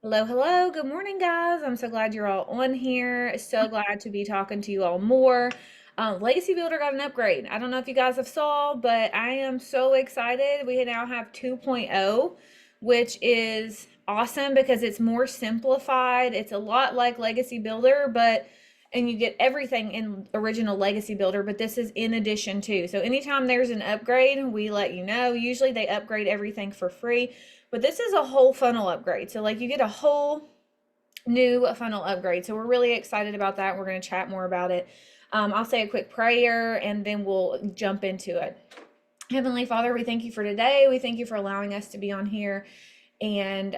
Hello, hello. Good morning, guys. I'm so glad you're all on here. So glad to be talking to you all more. Legacy Builder got an upgrade. I don't know if you guys have saw, but I am so excited. We now have 2.0, which is awesome because it's more simplified. It's a lot like Legacy Builder, and you get everything in original Legacy Builder, but this is in addition to. So anytime there's an upgrade, we let you know. Usually they upgrade everything for free. But this is a whole funnel upgrade. So like you get a whole new funnel upgrade. So we're really excited about that. We're going to chat more about it. I'll say a quick prayer and then we'll jump into it. Heavenly Father, we thank you for today. We thank you for allowing us to be on here and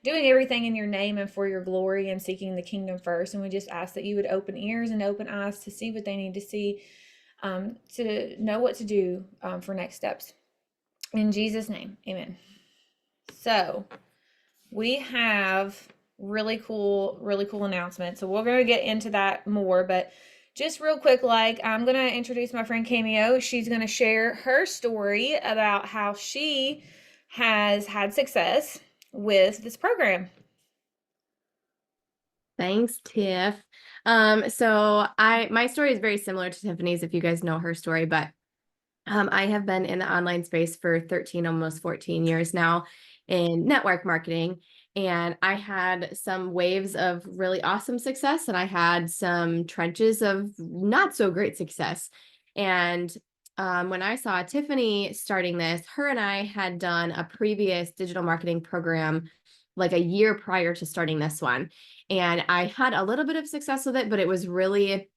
doing everything in your name and for your glory and seeking the kingdom first. And we just ask that you would open ears and open eyes to see what they need to see, to know what to do for next steps. In Jesus' name, amen. So we have really cool announcement. So we're going to get into that more, but just real quick, like I'm going to introduce my friend Cameo. She's going to share her story about how she has had success with this program. Thanks, Tiff. My story is very similar to Tiffany's if you guys know her story, but I have been in the online space for 13, almost 14 years now in network marketing. And I had some waves of really awesome success, and I had some trenches of not so great success. And when I saw Tiffany starting this, her and I had done a previous digital marketing program like a year prior to starting this one. And I had a little bit of success with it, but it was really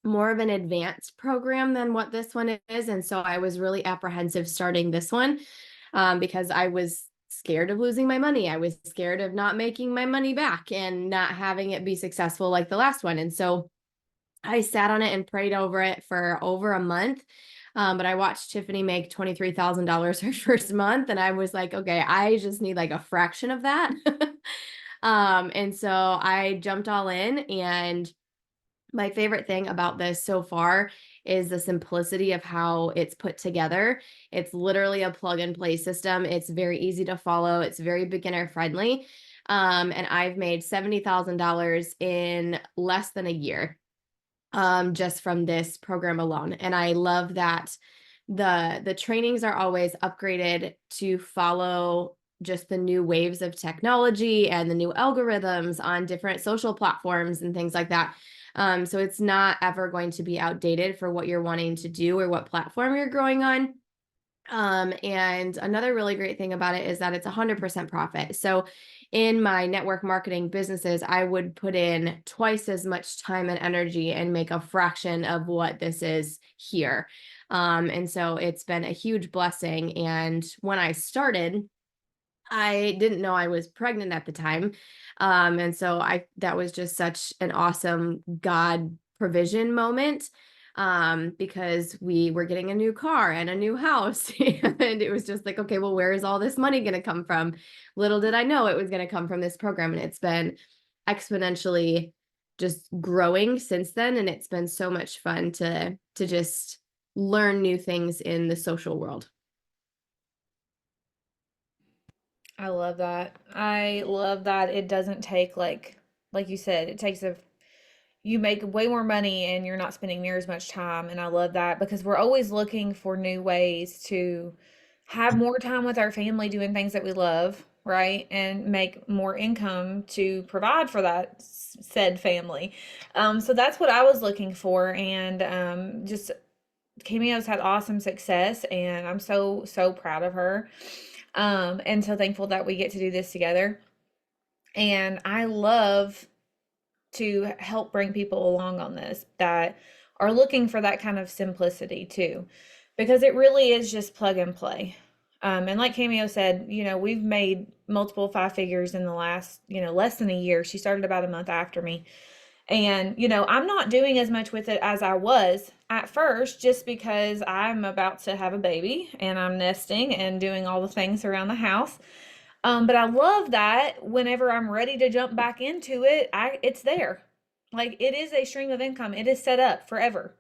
more of an advanced program than what this one is. And so I was really apprehensive starting this one because I was scared of losing my money. I was scared of not making my money back and not having it be successful like the last one. And so I sat on it and prayed over it for over a month. But I watched Tiffany make $23,000 her first month. And I was like, okay, I just need like a fraction of that. And so I jumped all in, and my favorite thing about this so far is the simplicity of how it's put together. It's literally a plug and play system. It's very easy to follow. It's very beginner friendly. And I've made $70,000 in less than a year, just from this program alone. And I love that the trainings are always upgraded to follow just the new waves of technology and the new algorithms on different social platforms and things like that. So it's not ever going to be outdated for what you're wanting to do or what platform you're growing on. And another really great thing about it is that it's 100% profit. So in my network marketing businesses, I would put in twice as much time and energy and make a fraction of what this is here. And so it's been a huge blessing. And when I started, I didn't know I was pregnant at the time. And so that was just such an awesome God provision moment, because we were getting a new car and a new house. And it was just like, okay, well, where is all this money going to come from? Little did I know it was going to come from this program. And it's been exponentially just growing since then. And it's been so much fun to just learn new things in the social world. I love that. I love that it doesn't take like you said, it takes a you make way more money and you're not spending near as much time. And I love that because we're always looking for new ways to have more time with our family doing things that we love, right? And make more income to provide for that said family. So that's what I was looking for. And just Cameo's had awesome success and I'm so proud of her. And so thankful that we get to do this together. And I love to help bring people along on this that are looking for that kind of simplicity too, because it really is just plug and play. And like Cameo said, we've made multiple five figures in the last, less than a year. She started about a month after me. And, I'm not doing as much with it as I was at first just because I'm about to have a baby and I'm nesting and doing all the things around the house. But I love that whenever I'm ready to jump back into it, it's there. Like it is a stream of income. It is set up forever.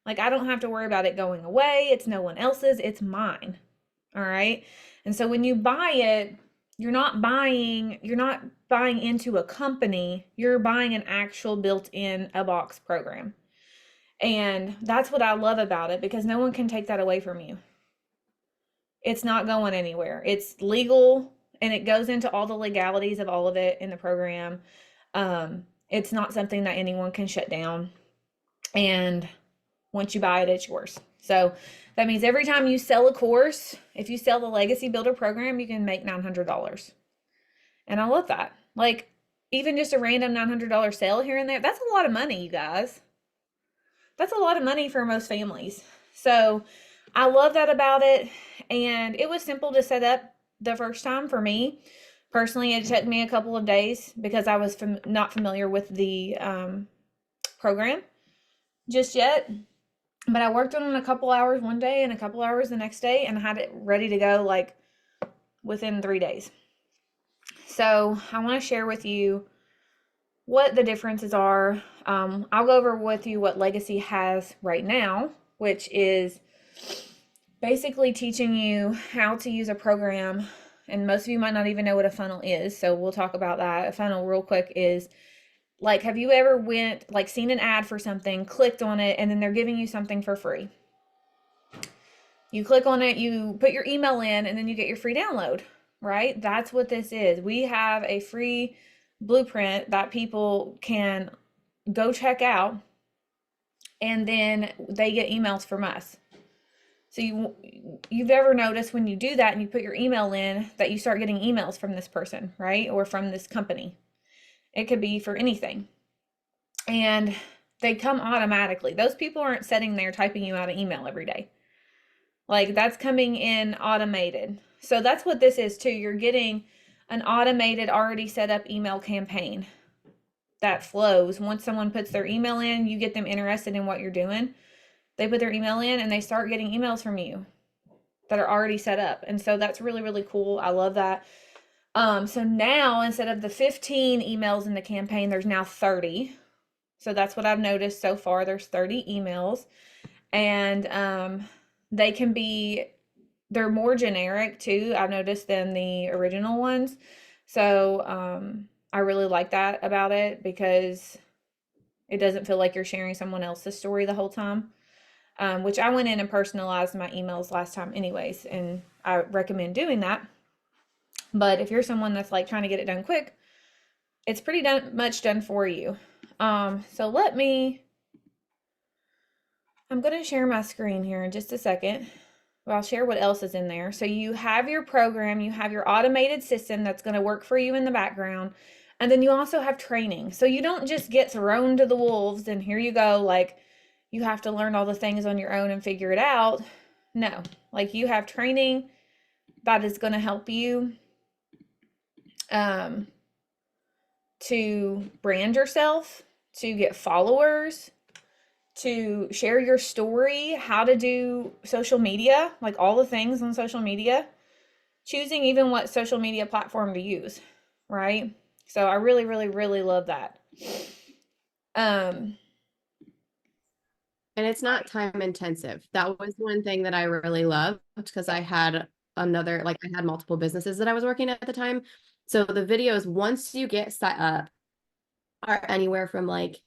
Like I don't have to worry about it going away. It's no one else's, it's mine. All right. And so when you buy it, you're not buying into a company, you're buying an actual built-in a box program. And that's what I love about it, because no one can take that away from you. It's not going anywhere. It's legal, and it goes into all the legalities of all of it in the program. It's not something that anyone can shut down. And once you buy it, it's yours. So that means every time you sell a course, if you sell the Legacy Builder program, you can make $900. And I love that. Like, even just a random $900 sale here and there, that's a lot of money, you guys. That's a lot of money for most families. So I love that about it. And it was simple to set up the first time for me. Personally, it took me a couple of days because I was not familiar with the program just yet. But I worked on it a couple hours one day and a couple hours the next day, and I had it ready to go like within 3 days. So I want to share with you what the differences are. I'll go over with you what Legacy has right now, which is basically teaching you how to use a program. And most of you might not even know what a funnel is, so we'll talk about that. A funnel, real quick, is like, have you ever seen an ad for something, clicked on it, and then they're giving you something for free? You click on it, you put your email in, and then you get your free download, right? That's what this is. We have a free blueprint that people can go check out, and then they get emails from us. So you've ever noticed when you do that and you put your email in that you start getting emails from this person, right? Or from this company. It could be for anything. And they come automatically. Those people aren't sitting there typing you out an email every day. Like, that's coming in automated. So that's what this is too. You're getting an automated, already set up email campaign that flows. Once someone puts their email in, you get them interested in what you're doing. They put their email in and they start getting emails from you that are already set up. And so that's really, really cool. I love that. So now, instead of the 15 emails in the campaign, there's now 30. So that's what I've noticed so far. There's 30 emails, and they're more generic too, I've noticed, than the original ones. So I really like that about it, because it doesn't feel like you're sharing someone else's story the whole time. Which I went in and personalized my emails last time anyways, and I recommend doing that. But if you're someone that's like trying to get it done quick, it's pretty much done for you. So I'm going to share my screen here in just a second. Well, I'll share what else is in there. So you have your program, you have your automated system that's going to work for you in the background. And then you also have training. So you don't just get thrown to the wolves and here you go, like you have to learn all the things on your own and figure it out. No, like you have training that is going to help you to brand yourself, to get followers, to share your story, how to do social media, like all the things on social media, choosing even what social media platform to use, right? So I really, really, really love that. And it's not time intensive. That was one thing that I really loved, because I had multiple businesses that I was working at the time. So the videos, once you get set up, are anywhere from like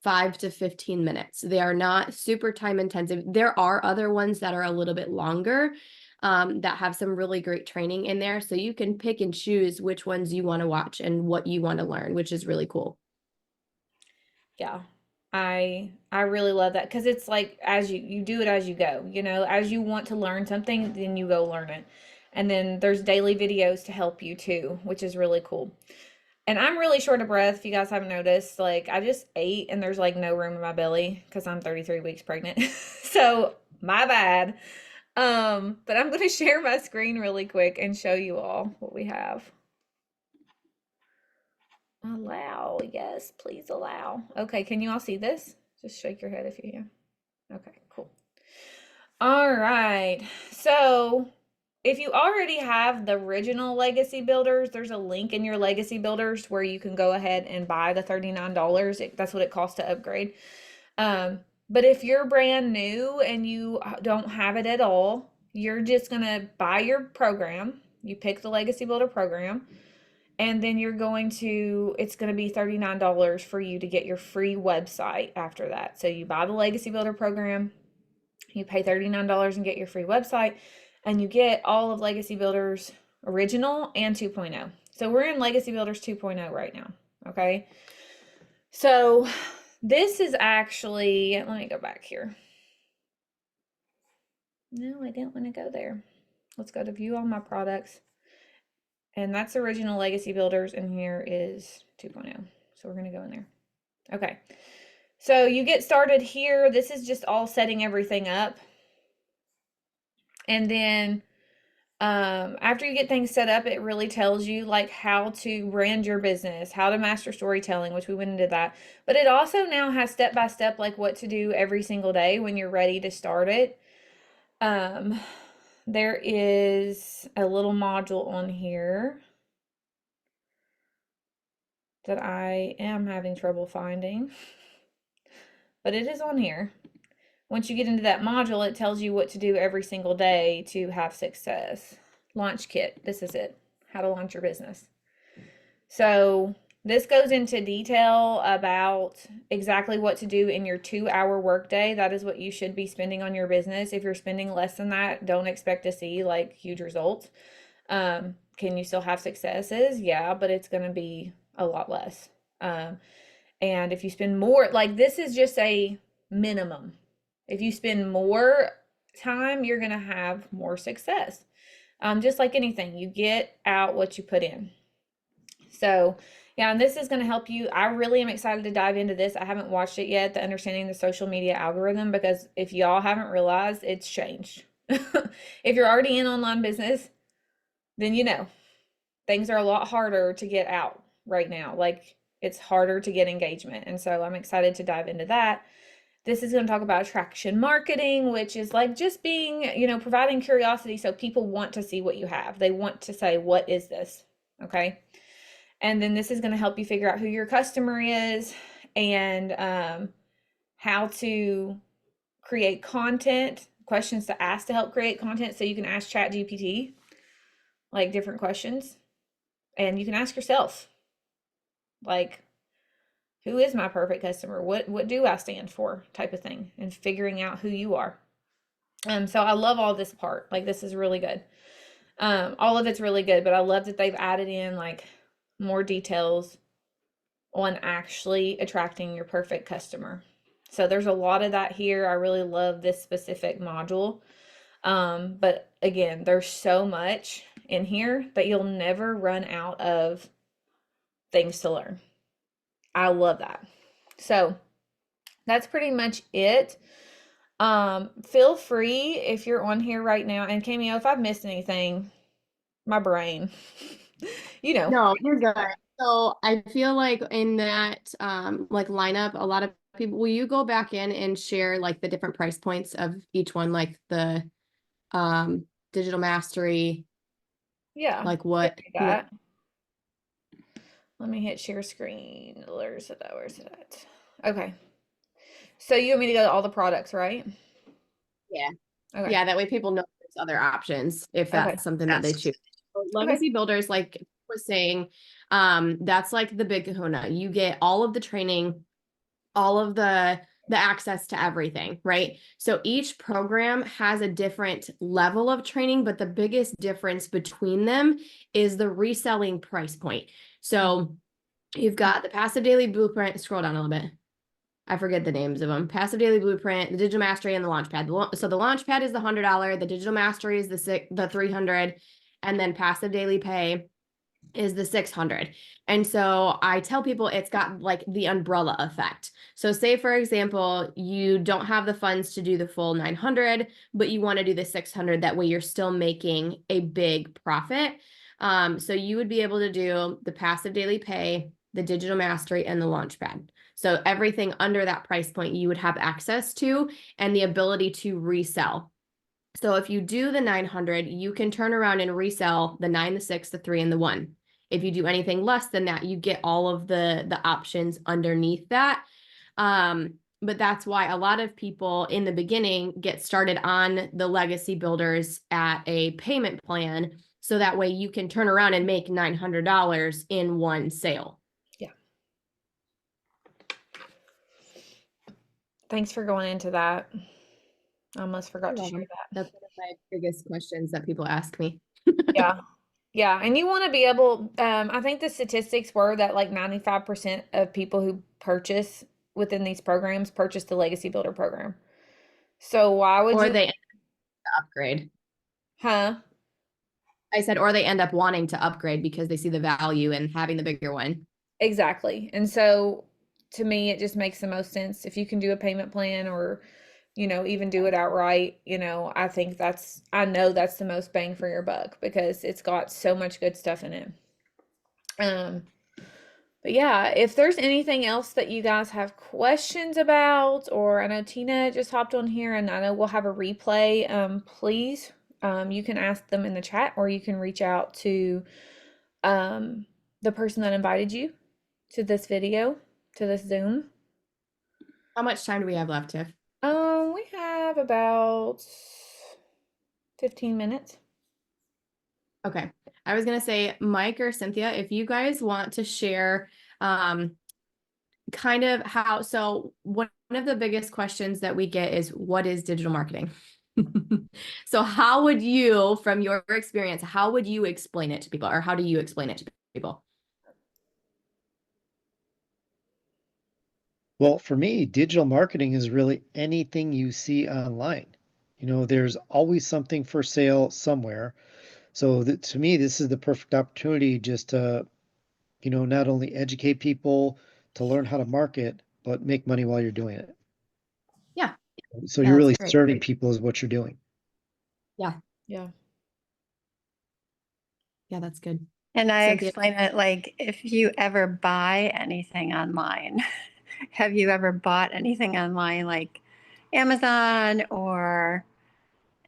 5 to 15 minutes. They are not super time intensive. There are other ones that are a little bit longer, that have some really great training in there. So you can pick and choose which ones you want to watch and what you want to learn, which is really cool. Yeah. I really love that, because it's like, as you do it as you go, as you want to learn something, then you go learn it. And then there's daily videos to help you too, which is really cool. And I'm really short of breath, if you guys haven't noticed. Like, I just ate and there's like no room in my belly because I'm 33 weeks pregnant. So my bad. But I'm going to share my screen really quick and show you all what we have. Allow, yes, please allow. Okay, can you all see this? Just shake your head if you can. Okay, cool. All right, so if you already have the original Legacy Builders, there's a link in your Legacy Builders where you can go ahead and buy the $39. That's what it costs to upgrade. But if you're brand new and you don't have it at all, you're just gonna buy your program. You pick the Legacy Builder program, and then it's going to be $39 for you to get your free website after that. So you buy the Legacy Builder program, you pay $39 and get your free website, and you get all of Legacy Builders original and 2.0. So we're in Legacy Builders 2.0 right now. Okay. So this is actually, let me go back here. No, I didn't want to go there. Let's go to view all my products. And that's original Legacy Builders, and here is 2.0. So we're going to go in there. Okay. So you get started here. This is just all setting everything up. And then after you get things set up, it really tells you like how to brand your business, how to master storytelling, which we went into that. But it also now has step by step like what to do every single day when you're ready to start it. There is a little module on here that I am having trouble finding, but it is on here. Once you get into that module, it tells you what to do every single day to have success. Launch kit. This is it. How to launch your business. So this goes into detail about exactly what to do in your 2-hour workday. That is what you should be spending on your business. If you're spending less than that, don't expect to see like huge results. Can you still have successes? Yeah, but it's going to be a lot less. And if you spend more, like this is just a minimum. If you spend more time, you're going to have more success. Just like anything, you get out what you put in. So, yeah, and this is going to help you. I really am excited to dive into this. I haven't watched it yet, the Understanding the Social Media Algorithm, because if y'all haven't realized, it's changed. If you're already in online business, then you know things are a lot harder to get out right now. Like it's harder to get engagement. And so I'm excited to dive into that. This is going to talk about attraction marketing, which is like just being, providing curiosity so people want to see what you have. They want to say, what is this? Okay. And then this is going to help you figure out who your customer is and how to create content, questions to ask to help create content. So you can ask ChatGPT like different questions, and you can ask yourself, like, who is my perfect customer? What do I stand for? Type of thing, and figuring out who you are. So I love all this part. Like this is really good. All of it's really good, but I love that they've added in like more details on actually attracting your perfect customer. So there's a lot of that here. I really love this specific module. But again, there's so much in here that you'll never run out of things to learn. I love that. So that's pretty much it. Feel free if you're on here right now, and Cameo, if I've missed anything, my brain, No, you're good. So I feel like in that like lineup, a lot of people, will you go back in and share like the different price points of each one, like the digital mastery, Yeah, like what? that. Let me hit share screen. Where's it at? Okay. So you want me to go to all the products, right? Yeah. Okay. Yeah, that way people know there's other options if Okay. that's something that they choose. So Okay. Legacy Builders, like was saying, that's like the big kahuna. You get all of the training, all of the access to everything, right? So each program has a different level of training, but the biggest difference between them is the reselling price point. So you've got the Passive Daily Blueprint. Scroll down a little bit. I forget the names of them. Passive Daily Blueprint, the Digital Mastery, and the Launchpad. So the Launchpad is the $100, the Digital Mastery is the $300, and then Passive Daily Pay is the 600. And so I tell people it's got like the umbrella effect. So say, for example, you don't have the funds to do the full 900, but you want to do the 600. That way you're still making a big profit. So you would be able to do the Passive Daily Pay, the Digital Mastery, and the Launchpad. So everything under that price point you would have access to and the ability to resell. So if you do the 900, you can turn around and resell the 9, the 6, the 3, and the 1. If you do anything less than that, you get all of the options underneath that. But that's why a lot of people in the beginning get started on the Legacy Builders at a payment plan So that way you can turn around and make $900 in one sale. Yeah. Thanks for going into that. I almost forgot You're to share welcome. that. That's one of my biggest questions that people ask me. Yeah. Yeah. And you want to be able, I think the statistics were that like 95% of people who purchase within these programs purchase the Legacy Builder program. So why would Or you, they upgrade. huh? I said, or they end up wanting to upgrade because they see the value in having the bigger one. Exactly. And so to me, it just makes the most sense if you can do a payment plan or, even do it outright. I think I know that's the most bang for your buck because it's got so much good stuff in it. Um, but yeah, if there's anything else that you guys have questions about, or I know Tina just hopped on here and I know we'll have a replay, please, you can ask them in the chat or you can reach out to um, the person that invited you to this video, to this Zoom. How much time do we have left, Tiff? We have about 15 minutes. Okay. I was going to say, Mike or Cynthia, if you guys want to share kind of how, so one of the biggest questions that we get is what is digital marketing? So how would you, from your experience, how would you explain it to people, or how do you explain it to people? Well, for me, digital marketing is really anything you see online. There's always something for sale somewhere. So to me, this is the perfect opportunity just to, not only educate people to learn how to market, but make money while you're doing it. Yeah. So Yeah, you're that's really great. serving people is what you're doing. Yeah. Yeah. Yeah, that's good. And I Cynthia? explain it like if you ever buy anything online, have you ever bought anything online like Amazon or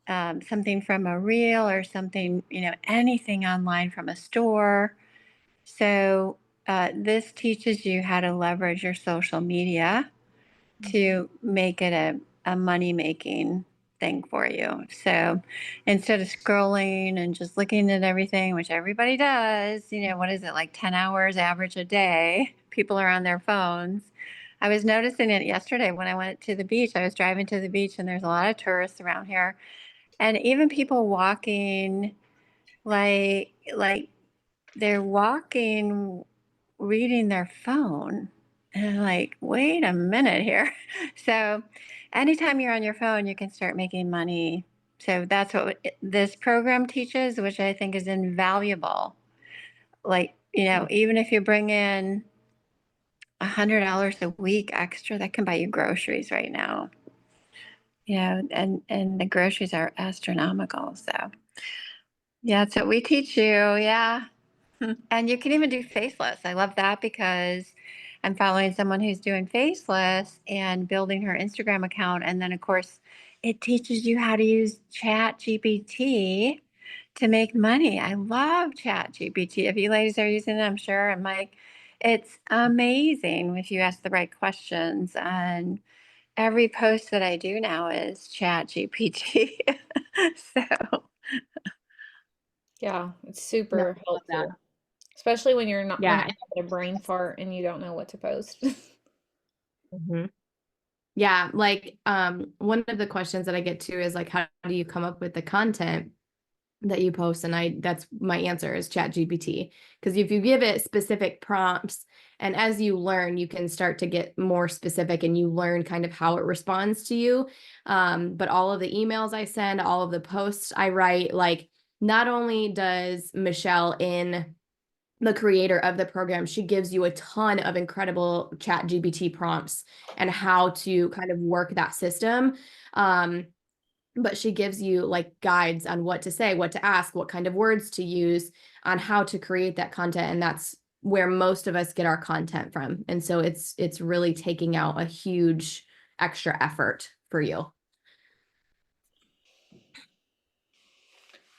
something from a reel or something, anything online from a store? So this teaches you how to leverage your social media to make it a money making thing for you. So instead of scrolling and just looking at everything, which everybody does, what is it, like 10 hours average a day? People are on their phones. I was noticing it yesterday when I went to the beach. I was driving to the beach and there's a lot of tourists around here. And even people walking like they're walking reading their phone. And I'm like, wait a minute here. So, anytime you're on your phone, you can start making money. So, that's what this program teaches, which I think is invaluable. Like, even if you bring in $100 a week extra, that can buy you groceries right now. And the groceries are astronomical. So, yeah, so we teach you. Yeah. And you can even do faceless. I love that because I'm following someone who's doing faceless and building her Instagram account. And then, of course, it teaches you how to use Chat GPT to make money. I love Chat GPT. If you ladies are using it, I'm sure. And Mike, it's amazing if you ask the right questions. And every post that I do now is Chat GPT. So. Yeah. It's No, super I love that. helpful, especially when you're not, when Yeah. you're having a brain fart and you don't know what to post. Mhm. Yeah, like one of the questions that I get to is like, how do you come up with the content that you post? And that's my answer is Chat GPT. Because if you give it specific prompts and as you learn, you can start to get more specific and you learn kind of how it responds to you. But all of the emails I send, all of the posts I write, like not only does Michelle in the creator of the program, she gives you a ton of incredible Chat GPT prompts and how to kind of work that system. But she gives you like guides on what to say, what to ask, what kind of words to use, on how to create that content. And that's where most of us get our content from. And so it's really taking out a huge extra effort for you.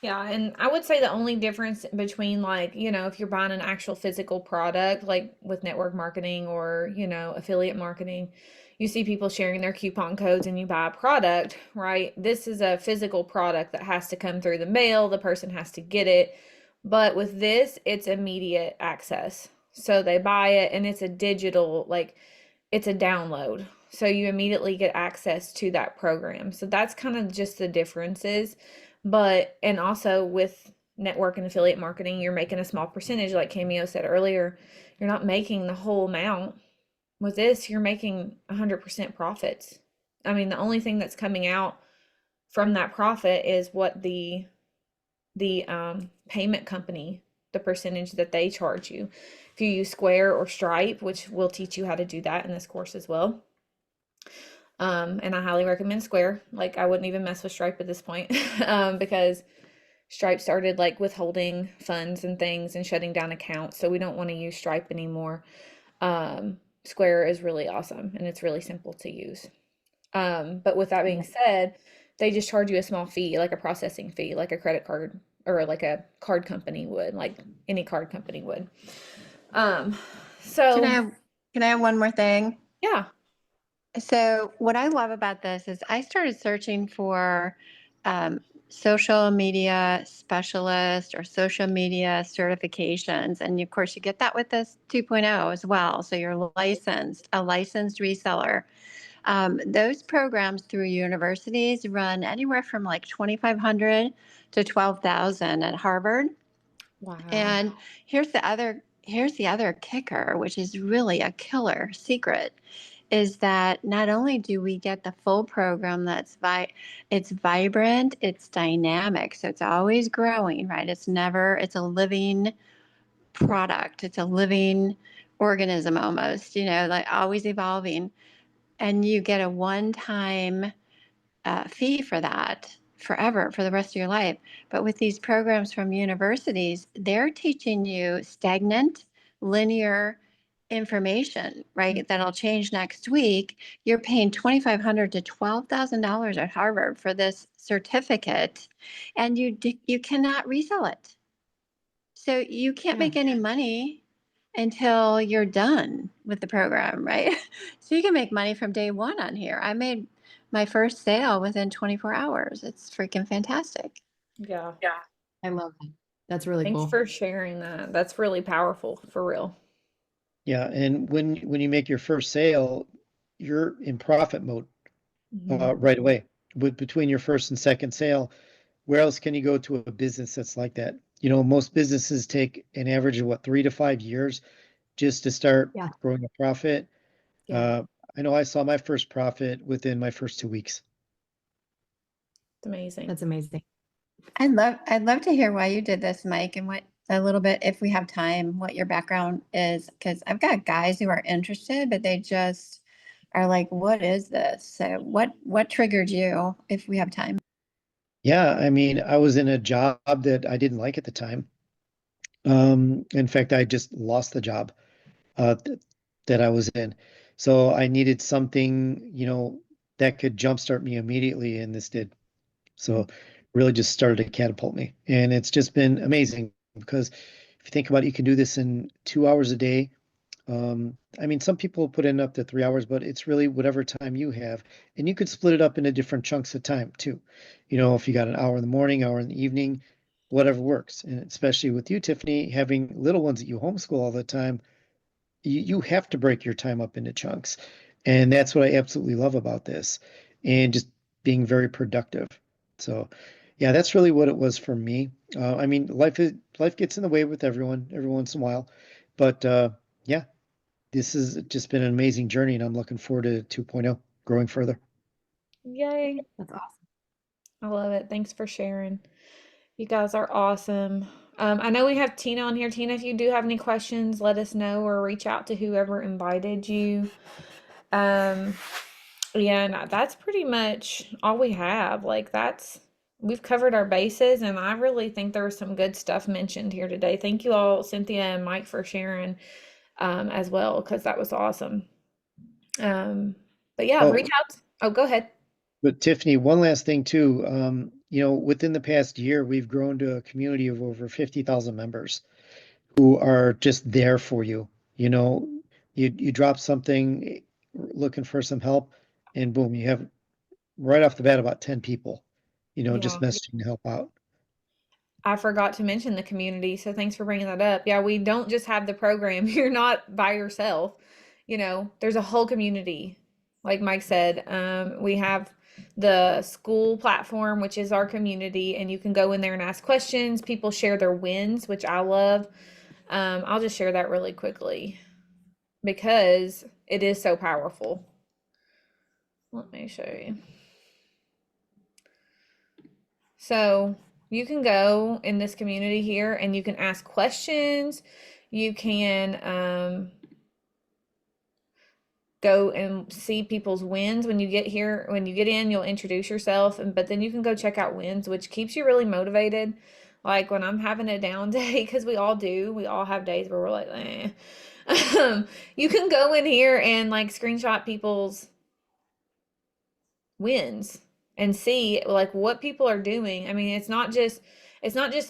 Yeah, and I would say the only difference between like, if you're buying an actual physical product, like with network marketing or, affiliate marketing, you see people sharing their coupon codes and you buy a product, right? This is a physical product that has to come through the mail. The person has to get it. But with this, it's immediate access. So they buy it and it's a digital, like it's a download. So you immediately get access to that program. So that's kind of just the differences. But, and also with network and affiliate marketing, you're making a small percentage, like Cameo said earlier. You're not making the whole amount. With this, you're making 100% profits. I mean, the only thing that's coming out from that profit is what the payment company, the percentage that they charge you. If you use Square or Stripe, which we'll teach you how to do that in this course as well. And I highly recommend Square. Like, I wouldn't even mess with Stripe at this point because Stripe started like withholding funds and things and shutting down accounts. So we don't want to use Stripe anymore. Square is really awesome and it's really simple to use. But with that being said, they just charge you a small fee, like a processing fee, like a credit card or like a card company would, like any card company would. Can So I have one more thing? yeah, So what I love about this is I started searching for social media specialist or social media certifications. And of course, you get that with this 2.0 as well. So you're licensed, a licensed reseller. Those programs through universities run anywhere from like 2,500 to 12,000 at Harvard. wow. And here's the other kicker, which is really a killer secret, is that not only do we get the full program it's vibrant, it's dynamic, so it's always growing, right? It's a living product, it's a living organism almost, like always evolving. And you get a one-time fee for that forever, for the rest of your life. But with these programs from universities, they're teaching you stagnant, linear information, right? That'll change next week. You're paying $2,500 to $12,000 at Harvard for this certificate, and you cannot resell it. So you can't make any money until you're done with the program, right? So you can make money from day one on here. I made my first sale within 24 hours. It's freaking fantastic. Yeah. I love that. That's really Thanks cool. for sharing that. That's really powerful for real. Yeah, and when you make your first sale, you're in profit mode right away. Between your first and second sale, where else can you go to a business that's like that? Most businesses take an average of 3 to 5 years just to start Yeah. growing a profit. Yeah. I know I saw my first profit within my first 2 weeks. It's amazing. That's amazing. I'd love to hear why you did this, Mike, and what a little bit, if we have time, what your background is, because I've got guys who are interested, but they just are like, what is this? So what triggered you, if we have time? Yeah, I mean, I was in a job that I didn't like at the time. In fact, I just lost the job that I was in. So I needed something, that could jumpstart me immediately, and this did. So really just started to catapult me. And it's just been amazing because if you think about it, you can do this in 2 hours a day. I mean, some people put in up to 3 hours, but it's really whatever time you have. And you could split it up into different chunks of time too. If you got an hour in the morning, hour in the evening, whatever works. And especially with you, Tiffany, having little ones that you homeschool all the time, you have to break your time up into chunks. And that's what I absolutely love about this. And just being very productive. So yeah, that's really what it was for me. I mean, life gets in the way with everyone every once in a while. But yeah, this has just been an amazing journey, and I'm looking forward to 2.0 growing further. Yay. That's awesome. I love it. Thanks for sharing. You guys are awesome. I know we have Tina on here. Tina, if you do have any questions, let us know or reach out to whoever invited you. Yeah, and that's pretty much all we have. Like we've covered our bases, and I really think there was some good stuff mentioned here today. Thank you all, Cynthia and Mike, for sharing as well, because that was awesome. But yeah, reach out. Oh, go ahead. But Tiffany, one last thing too. Within the past year, we've grown to a community of over 50,000 members who are just there for you. You drop something, looking for some help, and boom, you have right off the bat about 10 people, just Yeah. messaging to help out. I forgot to mention the community, so thanks for bringing that up. Yeah, we don't just have the program. You're not by yourself. There's a whole community. Like Mike said, we have the school platform, which is our community, and you can go in there and ask questions. People share their wins, which I love. I'll just share that really quickly because it is so powerful. Let me show you. So you can go in this community here and you can ask questions. You can go and see people's wins when you get here. When you get in, you'll introduce yourself, but then you can go check out wins, which keeps you really motivated. Like when I'm having a down day, because we all do, we all have days where we're like, eh. You can go in here and like screenshot people's wins and see like what people are doing. I mean, it's not just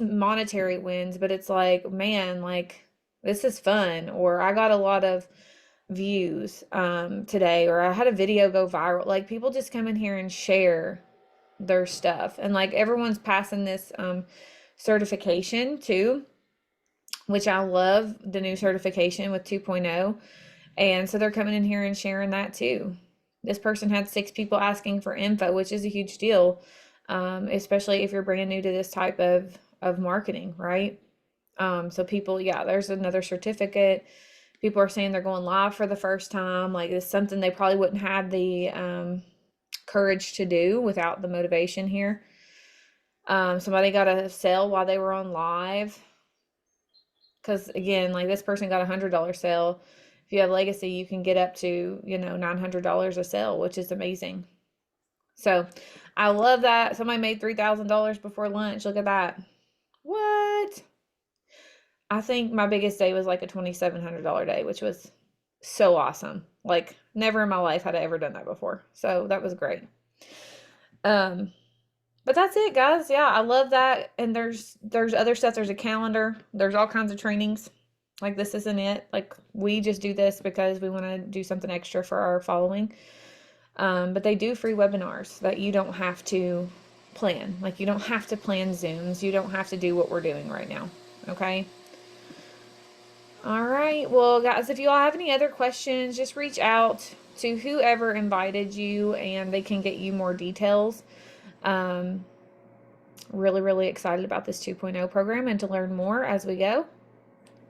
monetary wins, but it's like, man, like this is fun, or I got a lot of views today, or I had a video go viral. Like people just come in here and share their stuff, and like everyone's passing this certification too, which I love the new certification with 2.0. And so they're coming in here and sharing that too. This person had 6 people asking for info, which is a huge deal, especially if you're brand new to this type of marketing, right? So people, yeah, there's another certificate. People are saying they're going live for the first time. Like it's something they probably wouldn't have the courage to do without the motivation here. Somebody got a sale while they were on live. Because again, like this person got $100 sale. If you have legacy, you can get up to, $900 a sale, which is amazing. So I love that. Somebody made $3,000 before lunch. Look at that. What? I think my biggest day was like a $2,700 day, which was so awesome. Like never in my life had I ever done that before. So that was great. But that's it, guys. Yeah, I love that. And there's other stuff. There's a calendar. There's all kinds of trainings. Like this isn't it. Like we just do this because we want to do something extra for our following. But they do free webinars that you don't have to plan. Like you don't have to plan Zooms. You don't have to do what we're doing right now. Okay. All right. Well, guys, if you all have any other questions, just reach out to whoever invited you and they can get you more details. Really, really excited about this 2.0 program and to learn more as we go.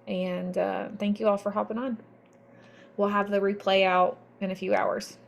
And thank you all for hopping on. We'll have the replay out in a few hours.